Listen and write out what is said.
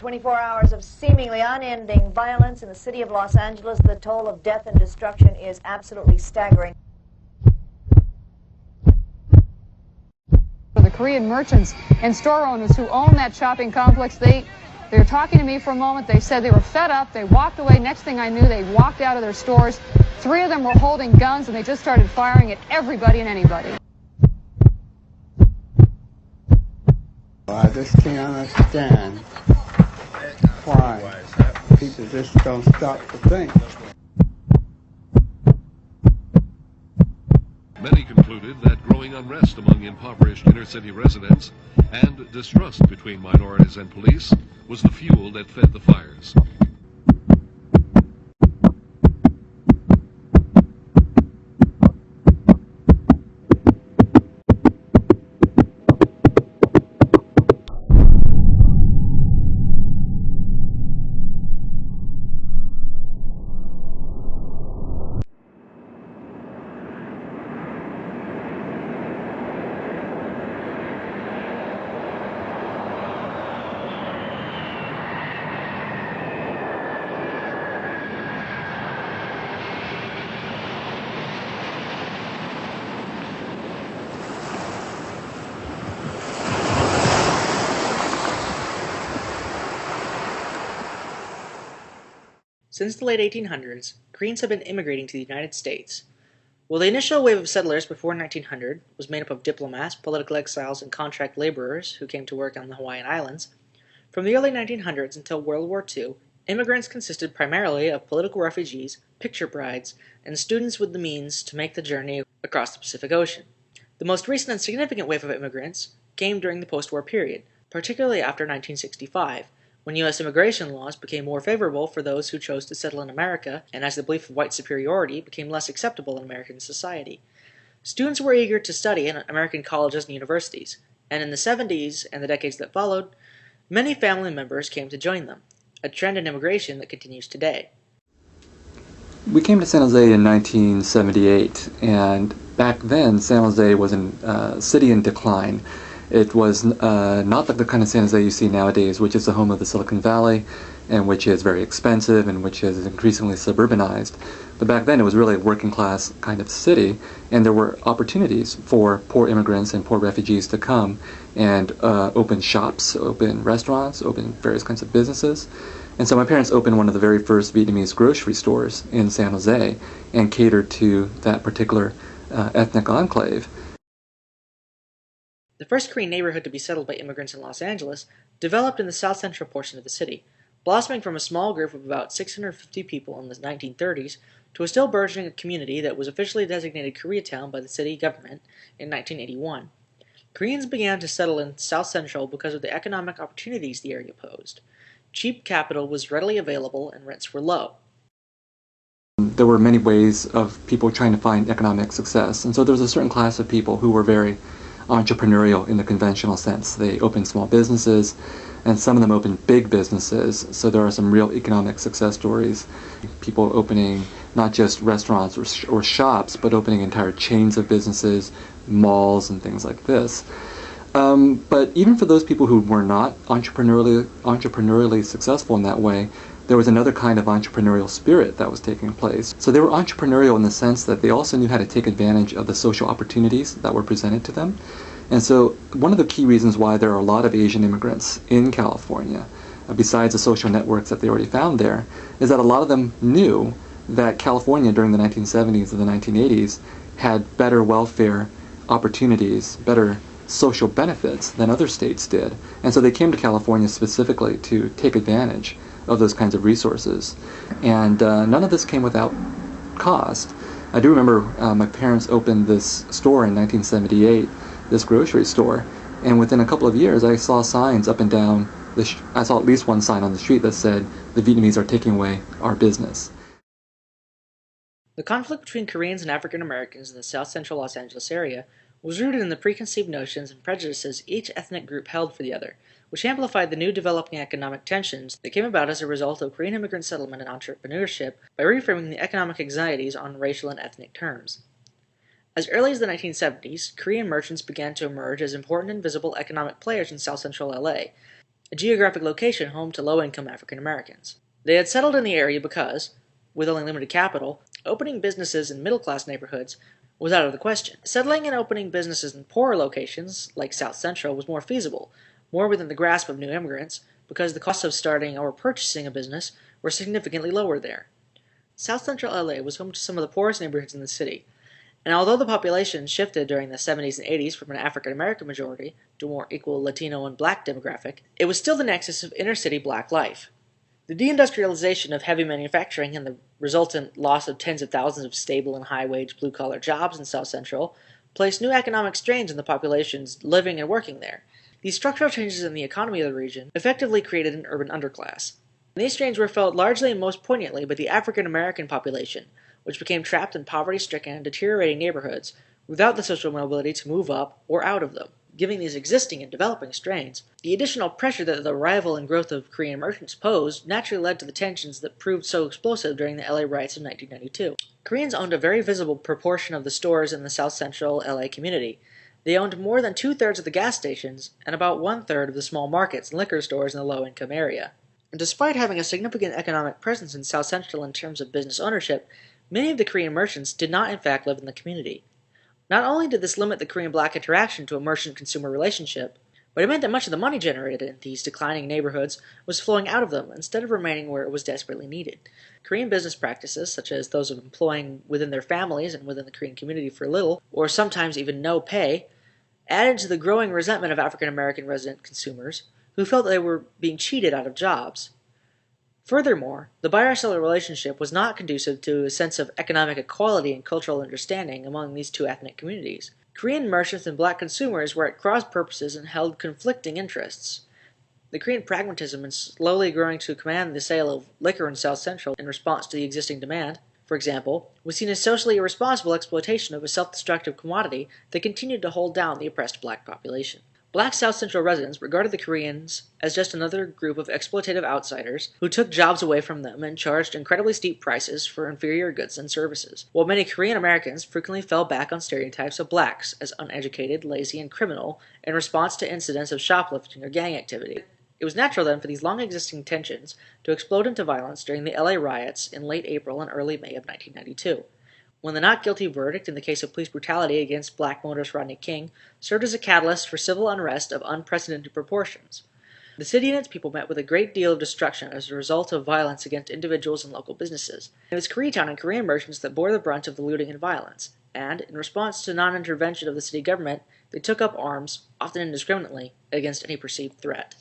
24 hours of seemingly unending violence in the city of Los Angeles, the toll of death and destruction is absolutely staggering. For the Korean merchants and store owners who own that shopping complex, they were talking to me for a moment. They said they were fed up. They walked away. Next thing I knew, they walked out of their stores. 3 of them were holding guns, and they just started firing at everybody and anybody. I just can't understand why people just don't stop to think. Many concluded that growing unrest among impoverished inner-city residents and distrust between minorities and police was the fuel that fed the fires. Since the late 1800s, Koreans have been immigrating to the United States. While the initial wave of settlers before 1900 was made up of diplomats, political exiles, and contract laborers who came to work on the Hawaiian Islands, from the early 1900s until World War II, immigrants consisted primarily of political refugees, picture brides, and students with the means to make the journey across the Pacific Ocean. The most recent and significant wave of immigrants came during the post-war period, particularly after 1965, when U.S. immigration laws became more favorable for those who chose to settle in America, and as the belief of white superiority became less acceptable in American society. Students were eager to study in American colleges and universities, and in the 70s and the decades that followed, many family members came to join them, a trend in immigration that continues today. We came to San Jose in 1978, and back then San Jose was a city in decline. It was not like the kind of San Jose you see nowadays, which is the home of the Silicon Valley, and which is very expensive, and which is increasingly suburbanized. But back then it was really a working class kind of city, and there were opportunities for poor immigrants and poor refugees to come and open shops, open restaurants, open various kinds of businesses. And so my parents opened one of the very first Vietnamese grocery stores in San Jose and catered to that particular ethnic enclave. The first Korean neighborhood to be settled by immigrants in Los Angeles developed in the south-central portion of the city, blossoming from a small group of about 650 people in the 1930s to a still burgeoning community that was officially designated Koreatown by the city government in 1981. Koreans began to settle in South Central because of the economic opportunities the area posed. Cheap capital was readily available and rents were low. There were many ways of people trying to find economic success, and so there was a certain class of people who were very entrepreneurial in the conventional sense. They opened small businesses, and some of them opened big businesses, so there are some real economic success stories. People opening not just restaurants or shops, but opening entire chains of businesses, malls, and things like this. But even for those people who were not entrepreneurially successful in that way, there was another kind of entrepreneurial spirit that was taking place. So they were entrepreneurial in the sense that they also knew how to take advantage of the social opportunities that were presented to them. And so one of the key reasons why there are a lot of Asian immigrants in California, besides the social networks that they already found there, is that a lot of them knew that California during the 1970s and the 1980s had better welfare opportunities, better social benefits than other states did. And so they came to California specifically to take advantage of those kinds of resources. And none of this came without cost. I do remember my parents opened this store in 1978, this grocery store, and within a couple of years I saw signs up and down, I saw at least one sign on the street that said, "The Vietnamese are taking away our business." The conflict between Koreans and African Americans in the South Central Los Angeles area was rooted in the preconceived notions and prejudices each ethnic group held for the other, which amplified the new developing economic tensions that came about as a result of Korean immigrant settlement and entrepreneurship by reframing the economic anxieties on racial and ethnic terms. As early as the 1970s, Korean merchants began to emerge as important and visible economic players in South Central LA, a geographic location home to low-income African Americans. They had settled in the area because, with only limited capital, opening businesses in middle-class neighborhoods was out of the question. Settling and opening businesses in poorer locations, like South Central, was more feasible, more within the grasp of new immigrants, because the costs of starting or purchasing a business were significantly lower there. South Central LA was home to some of the poorest neighborhoods in the city, and although the population shifted during the 70s and 80s from an African American majority to a more equal Latino and Black demographic, it was still the nexus of inner-city Black life. The deindustrialization of heavy manufacturing and the resultant loss of tens of thousands of stable and high-wage blue-collar jobs in South Central placed new economic strains on the populations living and working there. These structural changes in the economy of the region effectively created an urban underclass. And these strains were felt largely and most poignantly by the African American population, which became trapped in poverty-stricken and deteriorating neighborhoods without the social mobility to move up or out of them. Giving these existing and developing strains, the additional pressure that the arrival and growth of Korean merchants posed naturally led to the tensions that proved so explosive during the LA riots of 1992. Koreans owned a very visible proportion of the stores in the South Central LA community. They owned more than 2/3 of the gas stations and about 1/3 of the small markets and liquor stores in the low-income area. And despite having a significant economic presence in South Central in terms of business ownership, many of the Korean merchants did not in fact live in the community. Not only did this limit the Korean-Black interaction to a merchant-consumer relationship, but it meant that much of the money generated in these declining neighborhoods was flowing out of them instead of remaining where it was desperately needed. Korean business practices, such as those of employing within their families and within the Korean community for little, or sometimes even no pay, added to the growing resentment of African American resident consumers, who felt they were being cheated out of jobs. Furthermore, the buyer-seller relationship was not conducive to a sense of economic equality and cultural understanding among these two ethnic communities. Korean merchants and Black consumers were at cross purposes and held conflicting interests. The Korean pragmatism in slowly growing to command the sale of liquor in South Central in response to the existing demand, for example, was seen as socially irresponsible exploitation of a self-destructive commodity that continued to hold down the oppressed Black population. Black South Central residents regarded the Koreans as just another group of exploitative outsiders who took jobs away from them and charged incredibly steep prices for inferior goods and services, while many Korean Americans frequently fell back on stereotypes of Blacks as uneducated, lazy, and criminal in response to incidents of shoplifting or gang activity. It was natural then for these long-existing tensions to explode into violence during the LA riots in late April and early May of 1992. When the not guilty verdict in the case of police brutality against Black motorist Rodney King served as a catalyst for civil unrest of unprecedented proportions. The city and its people met with a great deal of destruction as a result of violence against individuals and local businesses. It was Koreatown and Korean merchants that bore the brunt of the looting and violence, and, in response to non-intervention of the city government, they took up arms, often indiscriminately, against any perceived threat.